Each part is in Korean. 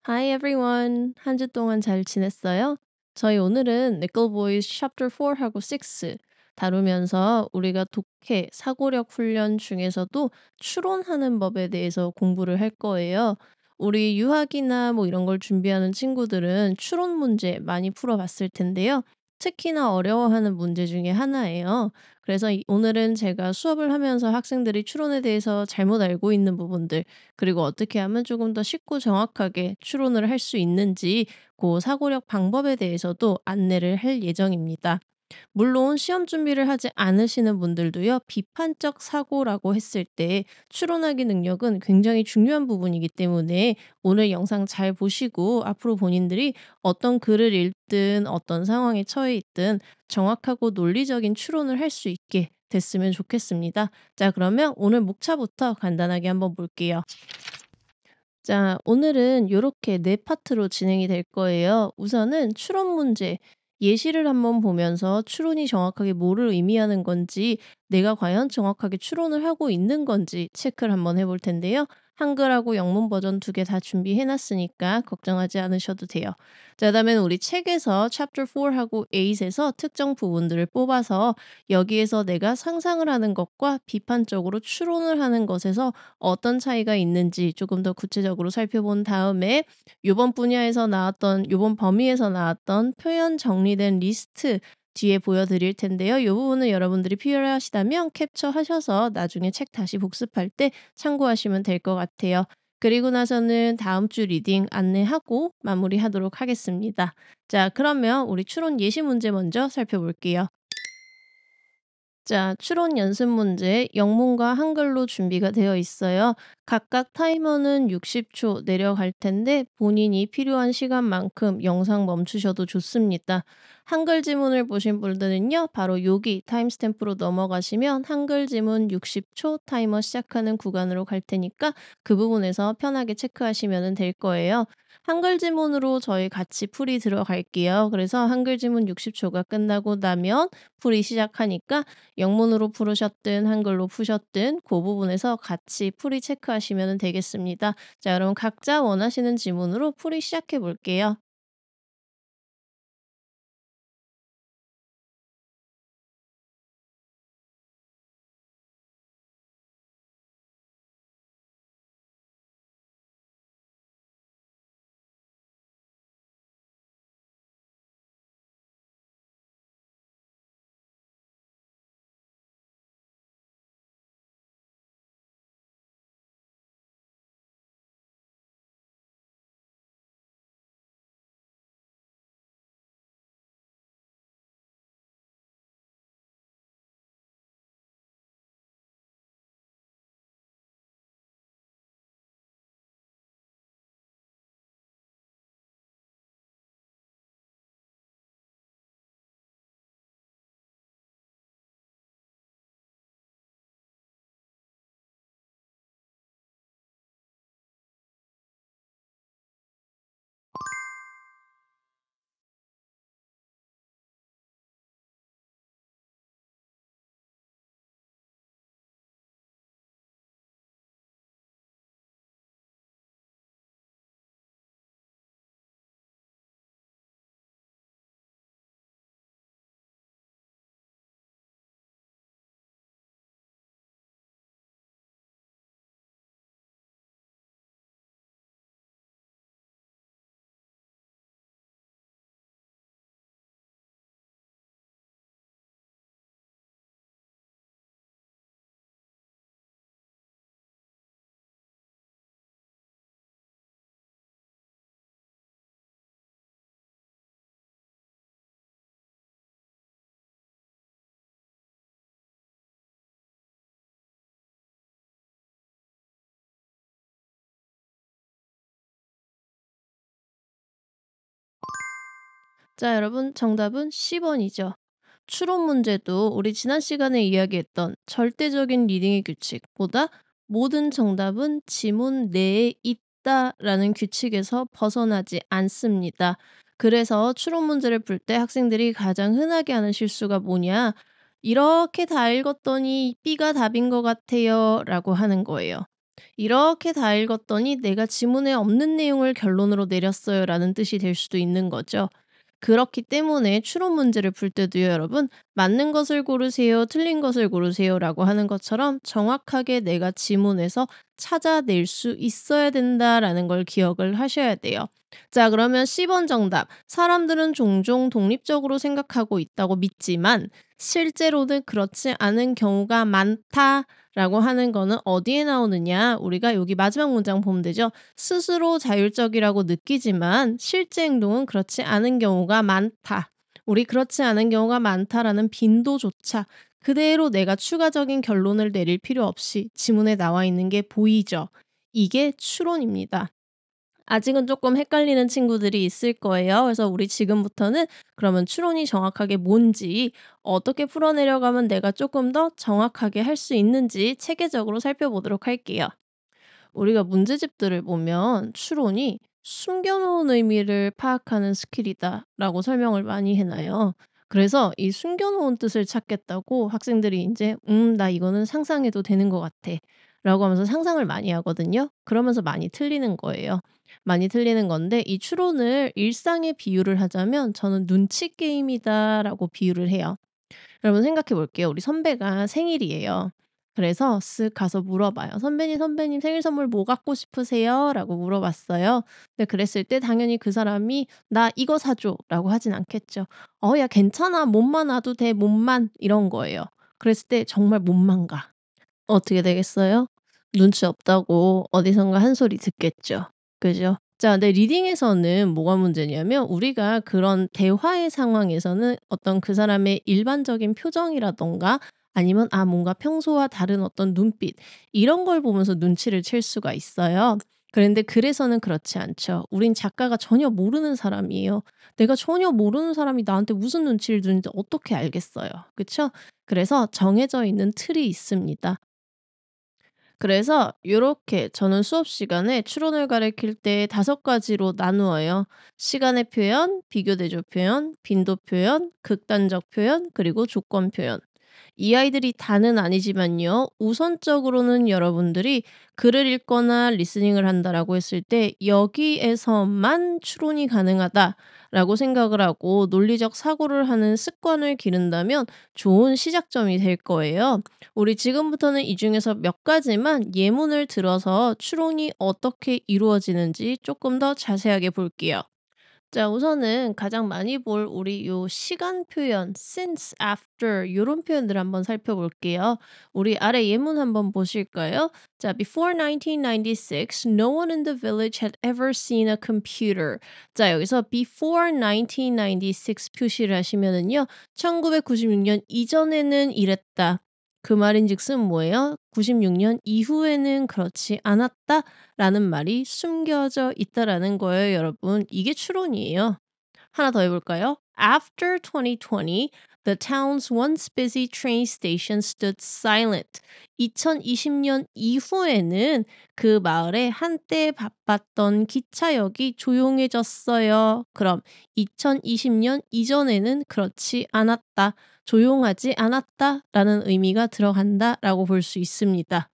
Hi everyone. 한 주 동안 잘 지냈어요? 저희 오늘은 Nickelboys Chapter 4하고 6 다루면서 우리가 독해, 사고력 훈련 중에서도 추론하는 법에 대해서 공부를 할 거예요. 우리 유학이나 뭐 이런 걸 준비하는 친구들은 추론 문제 많이 풀어봤을 텐데요. 특히나 어려워하는 문제 중에 하나예요. 그래서 오늘은 제가 수업을 하면서 학생들이 추론에 대해서 잘못 알고 있는 부분들, 그리고 어떻게 하면 조금 더 쉽고 정확하게 추론을 할 수 있는지 그 사고력 방법에 대해서도 안내를 할 예정입니다. 물론 시험 준비를 하지 않으시는 분들도요. 비판적 사고라고 했을 때 추론하기 능력은 굉장히 중요한 부분이기 때문에 오늘 영상 잘 보시고 앞으로 본인들이 어떤 글을 읽든 어떤 상황에 처해 있든 정확하고 논리적인 추론을 할 수 있게 됐으면 좋겠습니다. 자, 그러면 오늘 목차부터 간단하게 한번 볼게요. 자, 오늘은 요렇게 네 파트로 진행이 될 거예요. 우선은 추론 문제, 예시를 한번 보면서 추론이 정확하게 뭐를 의미하는 건지, 내가 과연 정확하게 추론을 하고 있는 건지 체크를 한번 해볼 텐데요. 한글하고 영문 버전 두 개 다 준비해 놨으니까 걱정하지 않으셔도 돼요. 자, 그다음에는 우리 책에서 Chapter 4하고 8에서 특정 부분들을 뽑아서 여기에서 내가 상상을 하는 것과 비판적으로 추론을 하는 것에서 어떤 차이가 있는지 조금 더 구체적으로 살펴본 다음에 요번 분야에서 나왔던 요번 범위에서 나왔던 표현 정리된 리스트 뒤에 보여드릴 텐데요. 요 부분은 여러분들이 필요하시다면 캡처하셔서 나중에 책 다시 복습할 때 참고하시면 될 것 같아요. 그리고 나서는 다음 주 리딩 안내하고 마무리하도록 하겠습니다. 자, 그러면 우리 추론 예시 문제 먼저 살펴볼게요. 자, 추론 연습 문제 영문과 한글로 준비가 되어 있어요. 각각 타이머는 60초 내려갈 텐데 본인이 필요한 시간만큼 영상 멈추셔도 좋습니다. 한글 지문을 보신 분들은요, 바로 여기 타임스탬프로 넘어가시면 한글 지문 60초 타이머 시작하는 구간으로 갈 테니까 그 부분에서 편하게 체크하시면 될 거예요. 한글 지문으로 저희 같이 풀이 들어갈게요. 그래서 한글 지문 60초가 끝나고 나면 풀이 시작하니까 영문으로 풀으셨든 한글로 푸셨든 그 부분에서 같이 풀이 체크하시면 되겠습니다. 자, 여러분 각자 원하시는 지문으로 풀이 시작해 볼게요. 자, 여러분 정답은 10번이죠. 추론 문제도 우리 지난 시간에 이야기했던 절대적인 리딩의 규칙보다 모든 정답은 지문 내에 있다라는 규칙에서 벗어나지 않습니다. 그래서 추론 문제를 풀 때 학생들이 가장 흔하게 하는 실수가 뭐냐? 이렇게 다 읽었더니 B가 답인 것 같아요 라고 하는 거예요. 이렇게 다 읽었더니 내가 지문에 없는 내용을 결론으로 내렸어요라는 뜻이 될 수도 있는 거죠. 그렇기 때문에 추론 문제를 풀 때도요, 여러분, 맞는 것을 고르세요, 틀린 것을 고르세요라고 하는 것처럼 정확하게 내가 지문에서 찾아낼 수 있어야 된다라는 걸 기억을 하셔야 돼요. 자, 그러면 10번 정답. 사람들은 종종 독립적으로 생각하고 있다고 믿지만 실제로는 그렇지 않은 경우가 많다라고 하는 거는 어디에 나오느냐? 우리가 여기 마지막 문장 보면 되죠. 스스로 자율적이라고 느끼지만 실제 행동은 그렇지 않은 경우가 많다. 우리 그렇지 않은 경우가 많다라는 빈도조차 그대로 내가 추가적인 결론을 내릴 필요 없이 지문에 나와 있는 게 보이죠. 이게 추론입니다. 아직은 조금 헷갈리는 친구들이 있을 거예요. 그래서 우리 지금부터는 그러면 추론이 정확하게 뭔지, 어떻게 풀어내려가면 내가 조금 더 정확하게 할 수 있는지 체계적으로 살펴보도록 할게요. 우리가 문제집들을 보면 추론이 숨겨 놓은 의미를 파악하는 스킬이다라고 설명을 많이 해 놔요. 그래서 이 숨겨 놓은 뜻을 찾겠다고 학생들이 인제 나 이거는 상상해도 되는 것 같아."라고 하면서 상상을 많이 하거든요. 그러면서 많이 틀리는 거예요. 많이 틀리는 건데 이 추론을 일상에 비유를 하자면 저는 "눈치 게임이다."라고 비유를 해요. 여러분 생각해 볼게요. 우리 선배가 생일이에요. 그래서 쓱 가서 물어봐요. "선배님, 선배님 생일 선물 뭐 갖고 싶으세요?"라고 물어봤어요. 근데 그랬을 때 당연히 그 사람이 "나 이거 사줘."라고 하진 않겠죠. "어 야 괜찮아. 몸만 와도 돼. 몸만." 이런 거예요. 그랬을 때 정말 몸만 가. 어떻게 되겠어요? 눈치 없다고 어디선가 한 소리 듣겠죠. 그죠? 자, 근데 리딩에서는 뭐가 문제냐면 우리가 그런 대화의 상황에서는 어떤 그 사람의 일반적인 표정이라든가 아니면 뭔가 평소와 다른 어떤 눈빛 이런 걸 보면서 눈치를 챌 수가 있어요. 그런데 글에서는 그렇지 않죠. 우린 작가가 전혀 모르는 사람이에요. 내가 전혀 모르는 사람이 나한테 무슨 눈치를 주는지 어떻게 알겠어요. 그쵸? 그래서 정해져 있는 틀이 있습니다. 그래서 요렇게 저는 수업 시간에 추론을 가리킬 때 5가지로 나누어요. 시간의 표현, 비교 대조 표현, 빈도 표현, 극단적 표현, 그리고 조건 표현. 이 아이들이 다는 아니지만요. 우선적으로는 여러분들이 글을 읽거나 리스닝을 한다라고 했을 때 여기에서만 추론이 가능하다라고 생각을 하고 논리적 사고를 하는 습관을 기른다면 좋은 시작점이 될 거예요. 우리 지금부터는 이 중에서 몇 가지만 예문을 들어서 추론이 어떻게 이루어지는지 조금 더 자세하게 볼게요. 자, 우선은 가장 많이 볼 우리 요 시간 표현 since, after 요런 표현들 한번 살펴볼게요. 우리 아래 예문 한번 보실까요? 자, before 1996, no one in the village had ever seen a computer. 자, 여기서 before 1996 표시를 하시면은요. 1996년 이전에는 이랬다. 그 말인즉슨 뭐예요? 96년 이후에는 그렇지 않았다. 라는 말이 숨겨져 있다라는 거예요, 여러분. 이게 추론이에요. 하나 더 해볼까요? After 2020, the town's once busy train station stood silent. 2020년 이후에는 그 마을에 한때 바빴던 기차역이 조용해졌어요. 그럼 2020년 이전에는 그렇지 않았다. 조용하지 않았다라는 의미가 들어간다라고 볼 수 있습니다.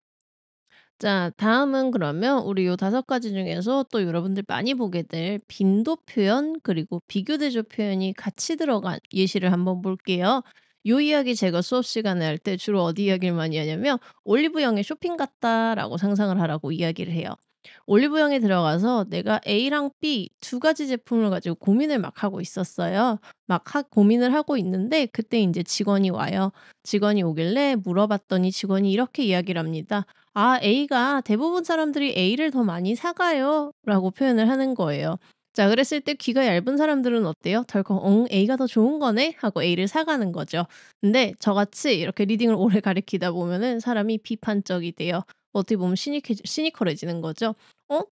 자, 다음은 그러면 우리 요 5가지 중에서 또 여러분들 많이 보게 될 빈도 표현 그리고 비교 대조 표현이 같이 들어간 예시를 한번 볼게요. 요 이야기 제가 수업 시간에 할 때 주로 어디 이야기를 많이 하냐면 "올리브영에 쇼핑 갔다."라고 상상을 하라고 이야기를 해요. 올리브영에 들어가서 내가 A랑 B 2가지 제품을 가지고 고민을 막 하고 있었어요. 막 고민을 하고 있는데 그때 이제 직원이 와요. 직원이 오길래 물어봤더니 직원이 이렇게 이야기를 합니다. A가 대부분 사람들이 A를 더 많이 사가요."라고 표현을 하는 거예요. 자, 그랬을 때 귀가 얇은 사람들은 어때요? 덜컥 A가 더 좋은 거네.' 하고 A를 사가는 거죠. 근데 저같이 이렇게 리딩을 오래 가리키다 보면은 사람이 비판적이 돼요. 어떻게 보면 시니컬해지는 거죠.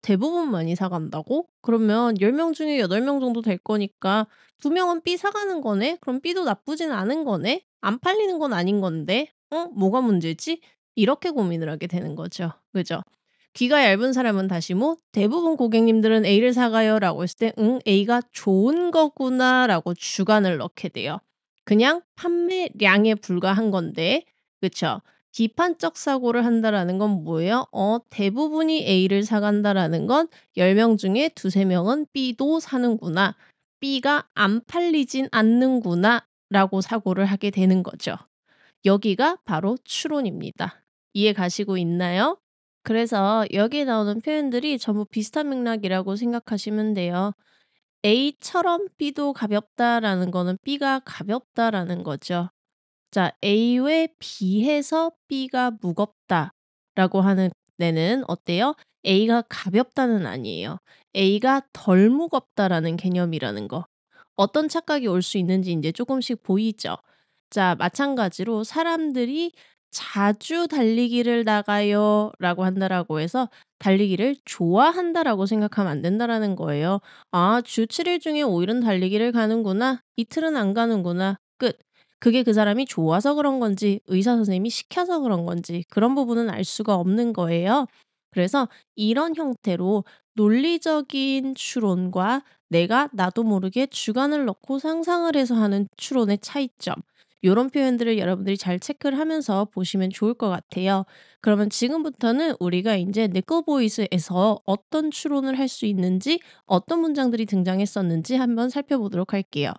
'대부분 많이 사간다고? 그러면 10명 중에 8명 정도 될 거니까 2 명은 B 사가는 거네? 그럼 B도 나쁘진 않은 거네? 안 팔리는 건 아닌 건데? 뭐가 문제지?' 이렇게 고민을 하게 되는 거죠. 그죠? 귀가 얇은 사람은 다시 뭐 "대부분 고객님들은 A를 사가요."라고 했을 때 '응 A가 좋은 거구나.'라고 주관을 넣게 돼요. 그냥 판매량에 불과한 건데 그쵸? 비판적 사고를 한다라는 건 뭐예요? 대부분이 A를 사간다라는 건 10명 중에 두세 명은 B도 사는구나. B가 안 팔리진 않는구나라고 사고를 하게 되는 거죠. 여기가 바로 추론입니다. 이해 가시고 있나요? 그래서 여기에 나오는 표현들이 전부 비슷한 맥락이라고 생각하시면 돼요. A처럼 B도 가볍다라는 거는 B가 가볍다라는 거죠. 자, A에 비해서 B가 무겁다라고 하는 데는 어때요? A가 가볍다는 아니에요. A가 덜 무겁다라는 개념이라는 거. 어떤 착각이 올 수 있는지 이제 조금씩 보이죠? 자, 마찬가지로 사람들이 "자주 달리기를 나가요."라고 한다라고 해서 달리기를 좋아한다라고 생각하면 안 된다라는 거예요. '아, 주 7일 중에 5 일은 달리기를 가는구나. 이틀은 안 가는구나.' 끝. 그게 그 사람이 좋아서 그런 건지 의사 선생님이 시켜서 그런 건지 그런 부분은 알 수가 없는 거예요. 그래서 이런 형태로 논리적인 추론과 내가 나도 모르게 주관을 넣고 상상을 해서 하는 추론의 차이점. 요런 표현들을 여러분들이 잘 체크를 하면서 보시면 좋을 것 같아요. 그러면 지금부터는 우리가 인제 니클보이스에서 어떤 추론을 할 수 있는지 어떤 문장들이 등장했었는지 한번 살펴보도록 할게요.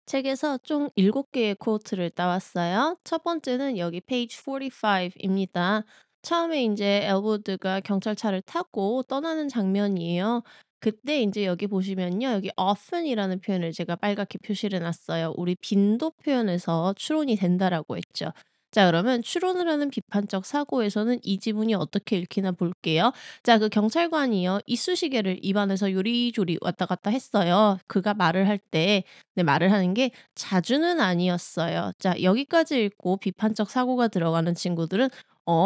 책에서 총 7 개의 쿼트를 따왔어요. 첫 번째는 여기 페이지 45 입니다. 처음에 인제 엘wood가 경찰차를 타고 떠나는 장면이에요. 그때 인제 여기 보시면요. 여기 often이라는 표현을 제가 빨갛게 표시를 해 놨어요. 우리 빈도 표현에서 추론이 된다라고 했죠. 자, 그러면 추론을 하는 비판적 사고에서는 이 지문이 어떻게 읽히나 볼게요. 자, 그 경찰관이요. 이쑤시개를 입안에서 요리조리 왔다 갔다 했어요. 그가 말을 할 때 네, 말을 하는 게 자주는 아니었어요. 자, 여기까지 읽고 비판적 사고가 들어가는 친구들은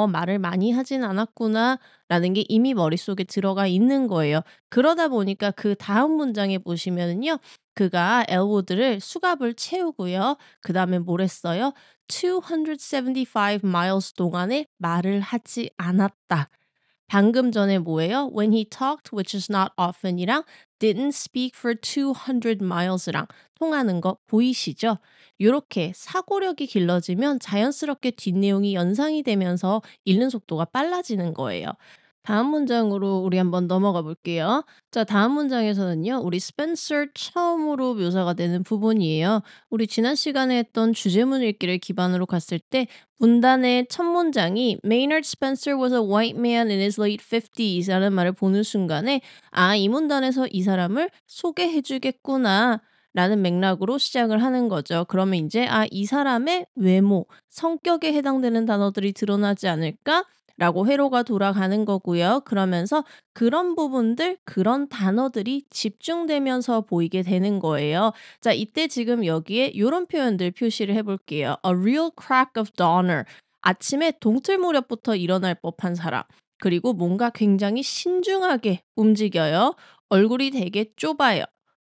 '말을 많이 하진 않았구나.'라는 게 이미 머릿속에 들어가 있는 거예요. 그러다 보니까 그다음 문장에 보시면은요. 그가 엘wood를 수갑을 채우고요. 그다음에 뭘 했어요? 275 miles 동안에 말을 하지 않았다. 방금 전에 뭐예요? When he talked, which is not often이랑 didn't speak for 200 miles랑 통하는 거 보이시죠? 요렇게 사고력이 길러지면 자연스럽게 뒷내용이 연상이 되면서 읽는 속도가 빨라지는 거예요. 다음 문장으로 우리 한번 넘어가 볼게요. 자, 다음 문장에서는요. 우리 스펜서 처음으로 묘사가 되는 부분이에요. 우리 지난 시간에 했던 주제문 읽기를 기반으로 갔을 때 문단의 첫 문장이 Maynard Spencer was a white man in his late 50s 라는 말을 보는 순간에 이 문단에서 이 사람을 소개해 주겠구나 라는 맥락으로 시작을 하는 거죠. 그러면 이제 이 사람의 외모, 성격에 해당되는 단어들이 드러나지 않을까? 라고 회로가 돌아가는 거고요. 그러면서 그런 부분들, 그런 단어들이 집중되면서 보이게 되는 거예요. 자, 이때 지금 여기에 요런 표현들 표시를 해 볼게요. A real crack of dawner. 아침에 동틀무렵부터 일어날 법한 사람. 그리고 뭔가 굉장히 신중하게 움직여요. 얼굴이 되게 좁아요.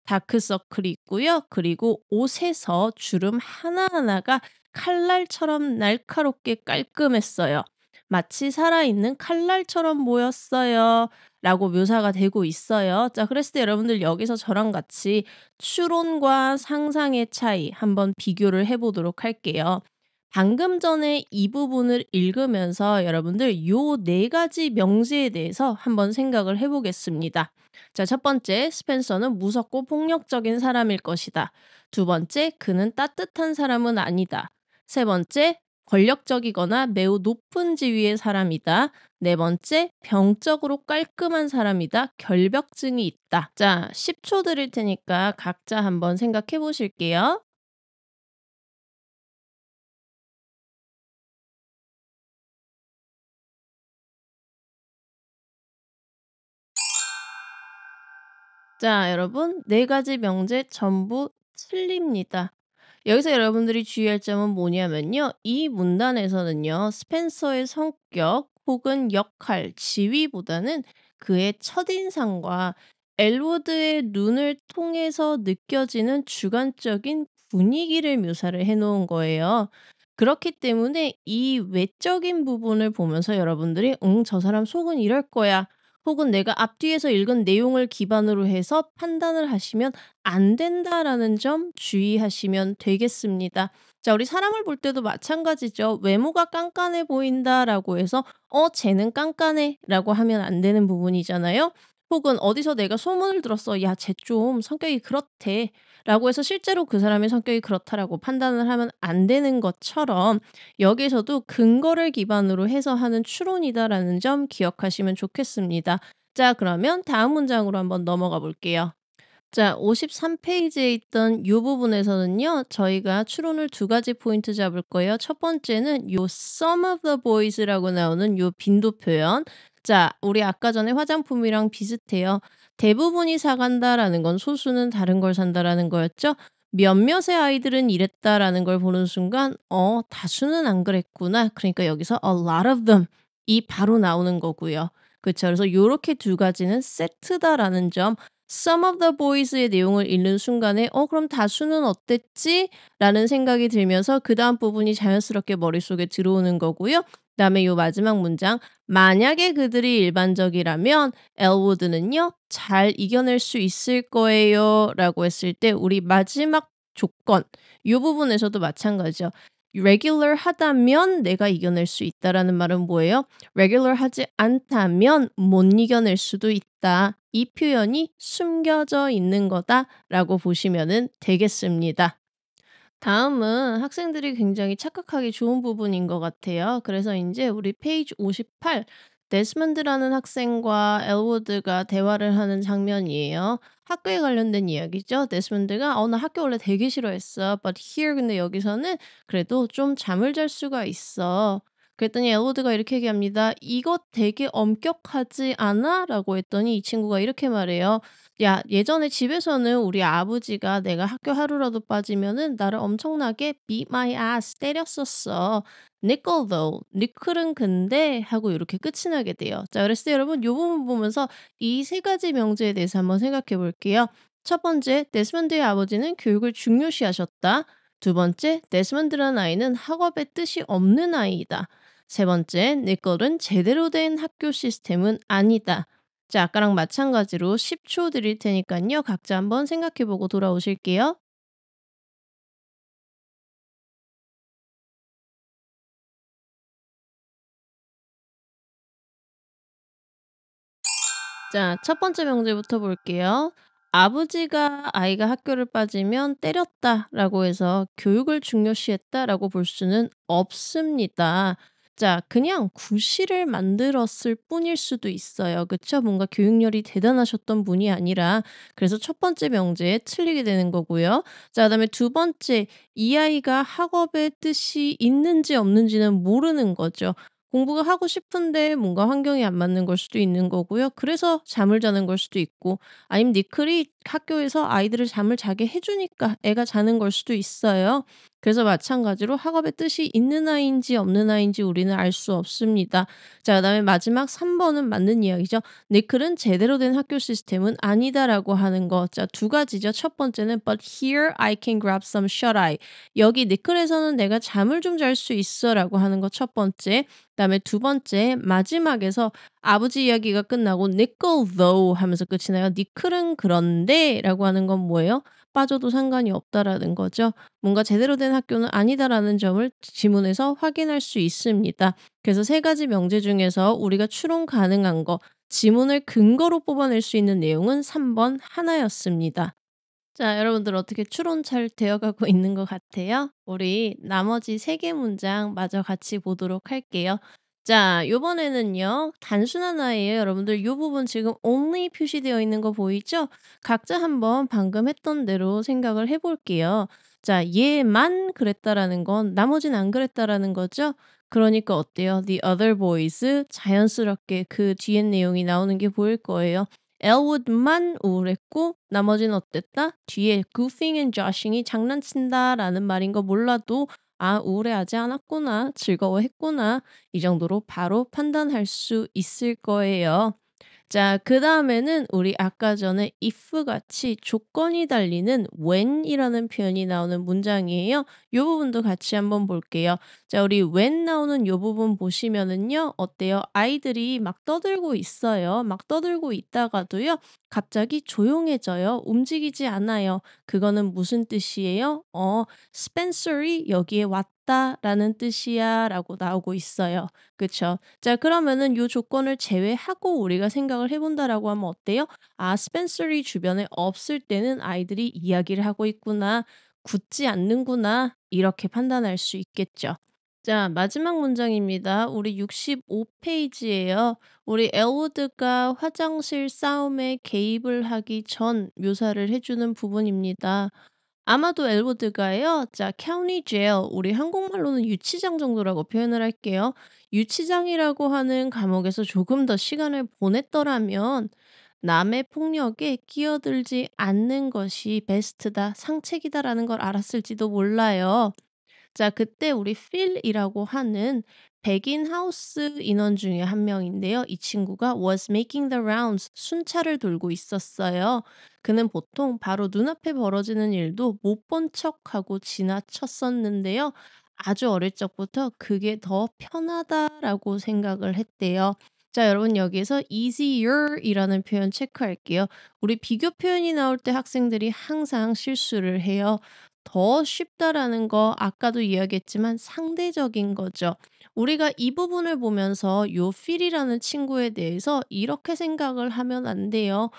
다크서클이 있고요. 그리고 옷에서 주름 하나하나가 칼날처럼 날카롭게 깔끔했어요. 마치 살아있는 칼날처럼 보였어요. 라고 묘사가 되고 있어요. 자, 그랬을 때 여러분들 여기서 저랑 같이 추론과 상상의 차이 한번 비교를 해 보도록 할게요. 방금 전에 이 부분을 읽으면서 여러분들 요 네 가지 명제에 대해서 한번 생각을 해 보겠습니다. 자, 첫 번째, 스펜서는 무섭고 폭력적인 사람일 것이다. 두 번째, 그는 따뜻한 사람은 아니다. 세 번째, 권력적이거나 매우 높은 지위의 사람이다. 네 번째, 병적으로 깔끔한 사람이다. 결벽증이 있다. 자, 10초 드릴 테니까 각자 한번 생각해 보실게요. 자, 여러분, 네 가지 명제 전부 틀립니다. 여기서 여러분들이 주의할 점은 뭐냐면요. 이 문단에서는요. 스펜서의 성격 혹은 역할, 지위보다는 그의 첫인상과 엘wood의 눈을 통해서 느껴지는 주관적인 분위기를 묘사를 해 놓은 거예요. 그렇기 때문에 이 외적인 부분을 보면서 여러분들이 '응, 저 사람 속은 이럴 거야.' 혹은 내가 앞뒤에서 읽은 내용을 기반으로 해서 판단을 하시면 안 된다라는 점 주의하시면 되겠습니다. 자, 우리 사람을 볼 때도 마찬가지죠. 외모가 깐깐해 보인다라고 해서 쟤는 깐깐해라고 하면 안 되는 부분이잖아요. 혹은 어디서 내가 소문을 들었어. 야, 쟤 좀 성격이 그렇대. 라고 해서 실제로 그 사람의 성격이 그렇다라고 판단을 하면 안 되는 것처럼 여기서도 근거를 기반으로 해서 하는 추론이다라는 점 기억하시면 좋겠습니다. 자, 그러면 다음 문장으로 한번 넘어가 볼게요. 자, 53 페이지에 있던 요 부분에서는요. 저희가 추론을 두 가지 포인트 잡을 거예요. 첫 번째는 요 some of the boys라고 나오는 요 빈도 표현. 자, 우리 아까 전에 화장품이랑 비슷해요. 대부분이 사간다라는 건 소수는 다른 걸 산다라는 거였죠. 몇몇의 아이들은 이랬다라는 걸 보는 순간 다수는 안 그랬구나. 그러니까 여기서 a lot of them 이 바로 나오는 거고요. 그쵸. 그래서 요렇게 두 가지는 세트다라는 점 Some of the boys의 내용을 읽는 순간에 '그럼 다수는 어땠지?'라는 생각이 들면서 그다음 부분이 자연스럽게 머릿속에 들어오는 거고요. 그다음에 요 마지막 문장 "만약에 그들이 일반적이라면 엘우드는요 잘 이겨낼 수 있을 거예요."라고 했을 때 우리 마지막 조건 요 부분에서도 마찬가지죠. "regular 하다면 내가 이겨낼 수 있다."라는 말은 뭐예요? regular 하지 않다면 못 이겨낼 수도 있다. 이 표현이 숨겨져 있는 거다라고 보시면은 되겠습니다. 다음은 학생들이 굉장히 착각하기 좋은 부분인 것 같아요. 그래서 이제 우리 페이지 58 데스먼드라는 학생과 엘wood가 대화를 하는 장면이에요. 학교에 관련된 이야기죠. 데스먼드가 나 학교 원래 되게 싫어했어. But here 근데 여기서는 그래도 좀 잠을 잘 수가 있어." 그랬더니 엘wood가 이렇게 얘기합니다. "이거 되게 엄격하지 않아?" 라고 했더니 이 친구가 이렇게 말해요. "야, 예전에 집에서는 우리 아버지가 내가 학교 하루라도 빠지면은 나를 엄청나게 beat my ass 때렸었어. nickel though. 니클은 근데 하고 이렇게 끝이 나게 돼요. 자, 그랬을 때 여러분 요 부분 보면서 이 세 가지 명제에 대해서 한번 생각해 볼게요. 첫 번째, 데스먼드의 아버지는 교육을 중요시하셨다. 두 번째, 데스먼드라는 아이는 학업의 뜻이 없는 아이이다. 세 번째, 니클은 제대로 된 학교 시스템은 아니다. 자, 아까랑 마찬가지로 10초 드릴 테니까요. 각자 한번 생각해 보고 돌아오실게요. 자, 첫 번째 명제부터 볼게요. 아버지가 아이가 학교를 빠지면 때렸다라고 해서 교육을 중요시했다라고 볼 수는 없습니다. 자, 그냥 구실을 만들었을 뿐일 수도 있어요. 그쵸? 뭔가 교육열이 대단하셨던 분이 아니라 그래서 첫 번째 명제에 틀리게 되는 거고요. 자, 그다음에 두 번째, 이 아이가 학업의 뜻이 있는지 없는지는 모르는 거죠. 공부가 하고 싶은데 뭔가 환경이 안 맞는 걸 수도 있는 거고요. 그래서 잠을 자는 걸 수도 있고 아니면 니클이 학교에서 아이들을 잠을 자게 해 주니까 애가 자는 걸 수도 있어요. 그래서 마찬가지로 학업의 뜻이 있는 아이인지 없는 아이인지 우리는 알 수 없습니다. 자, 그다음에 마지막 3 번은 맞는 이야기죠. 니클은 제대로 된 학교 시스템은 아니다라고 하는 거. 자, 두 가지죠. 첫 번째는 "But here I can grab some shut eye." 여기 니클에서는 "내가 잠을 좀 잘 수 있어."라고 하는 거 첫 번째. 그다음에 두 번째 마지막에서 아버지 이야기가 끝나고 "nickel though." 하면서 끝이 나요. "니클은 그런데"라고 하는 건 뭐예요? 빠져도 상관이 없다라는 거죠. 뭔가 제대로 된 학교는 아니다라는 점을 지문에서 확인할 수 있습니다. 그래서 세 가지 명제 중에서 우리가 추론 가능한 거, 지문을 근거로 뽑아낼 수 있는 내용은 3번 하나였습니다. 자, 여러분들 어떻게 추론 잘 되어가고 있는 것 같아요? 우리 나머지 3개 문장 마저 같이 보도록 할게요. 자, 요번에는요. 단순한 아이예요. 여러분들 요 부분 지금 only 표시되어 있는 거 보이죠? 각자 한번 방금 했던 대로 생각을 해 볼게요. 자, 얘만 그랬다라는 건 나머지는 안 그랬다라는 거죠? 그러니까 어때요? The other boys 자연스럽게 그 뒤에 내용이 나오는 게 보일 거예요. 엘wood만 우울했고 나머지는 어땠다? 뒤에 goofing and joshing이 장난친다라는 말인 거 몰라도 '아, 우울해하지 않았구나. 즐거워했구나.' 이 정도로 바로 판단할 수 있을 거예요. 자 그다음에는 우리 아까 전에 if 같이 조건이 달리는 when이라는 표현이 나오는 문장이에요. 요 부분도 같이 한번 볼게요. 자 우리 when 나오는 요 부분 보시면은요. 어때요? 아이들이 막 떠들고 있어요. 막 떠들고 있다가도요. 갑자기 조용해져요. 움직이지 않아요. 그거는 무슨 뜻이에요? "Spencer이 여기에 왔다."라는 뜻이야라고 나오고 있어요. 그쵸? 자 그러면은 요 조건을 제외하고 우리가 생각을 해 본다라고 하면 어때요? '아 스펜서리 주변에 없을 때는 아이들이 이야기를 하고 있구나. 굳지 않는구나.' 이렇게 판단할 수 있겠죠. 자 마지막 문장입니다. 우리 65 페이지예요. 우리 엘우드가 화장실 싸움에 개입을 하기 전 묘사를 해 주는 부분입니다. 아마도 엘wood가요. 자 county jail 우리 한국말로는 유치장 정도라고 표현을 할게요. 유치장이라고 하는 감옥에서 조금 더 시간을 보냈더라면 남의 폭력에 끼어들지 않는 것이 베스트다, 상책이다라는 걸 알았을지도 몰라요. 자 그때 우리 필이라고 하는 백인 하우스 인원 중에 한 명인데요. 이 친구가 was making the rounds 순찰을 돌고 있었어요. 그는 보통 바로 눈앞에 벌어지는 일도 못 본 척하고 지나쳤었는데요. 아주 어릴 적부터 그게 더 편하다라고 생각을 했대요. 자 여러분 여기에서 easier이라는 표현 체크할게요. 우리 비교 표현이 나올 때 학생들이 항상 실수를 해요. 더 쉽다라는 거 아까도 이야기했지만 상대적인 거죠. 우리가 이 부분을 보면서 요 필이라는 친구에 대해서 이렇게 생각을 하면 안 돼요.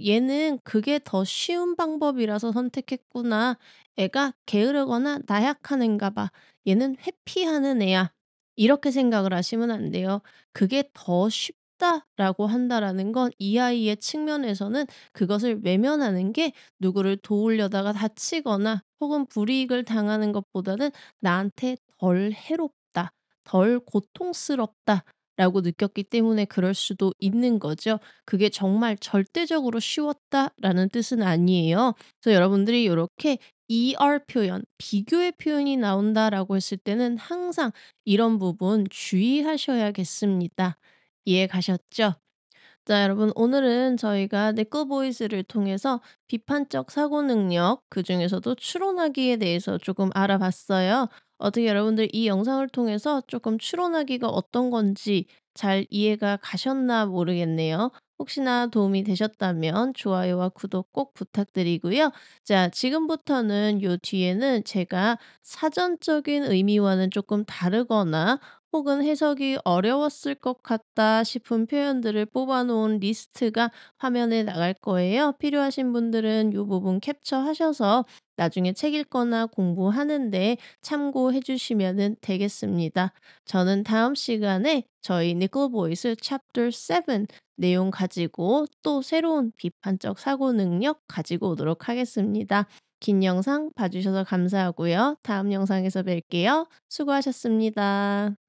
얘는 그게 더 쉬운 방법이라서 선택했구나. 애가 게으르거나 나약한 애인가 봐. 얘는 회피하는 애야. 이렇게 생각을 하시면 안 돼요. 그게 더 쉽다라고 한다라는 건 이 아이의 측면에서는 그것을 외면하는 게 누구를 도우려다가 다치거나 혹은 불이익을 당하는 것보다는 나한테 덜 해롭다, 덜 고통스럽다라고 느꼈기 때문에 그럴 수도 있는 거죠. 그게 정말 절대적으로 쉬웠다라는 뜻은 아니에요. 그래서 여러분들이 요렇게 ER 표현, 비교의 표현이 나온다라고 했을 때는 항상 이런 부분 주의하셔야겠습니다. 이해 가셨죠? 자, 여러분, 오늘은 저희가 네거보이스를 통해서 비판적 사고 능력, 그중에서도 추론하기에 대해서 조금 알아봤어요. 어떻게 여러분들 이 영상을 통해서 조금 추론하기가 어떤 건지 잘 이해가 가셨나 모르겠네요. 혹시나 도움이 되셨다면 좋아요와 구독 꼭 부탁드리고요. 자, 지금부터는 요 뒤에는 제가 사전적인 의미와는 조금 다르거나 혹은 해석이 어려웠을 것 같다 싶은 표현들을 뽑아 놓은 리스트가 화면에 나갈 거예요. 필요하신 분들은 이 부분 캡처하셔서 나중에 책 읽거나 공부하는데 참고해 주시면 되겠습니다. 저는 다음 시간에 저희 니콜 보이스 챕터 7 내용 가지고 또 새로운 비판적 사고 능력 가지고 오도록 하겠습니다. 긴 영상 봐주셔서 감사하고요. 다음 영상에서 뵐게요. 수고하셨습니다.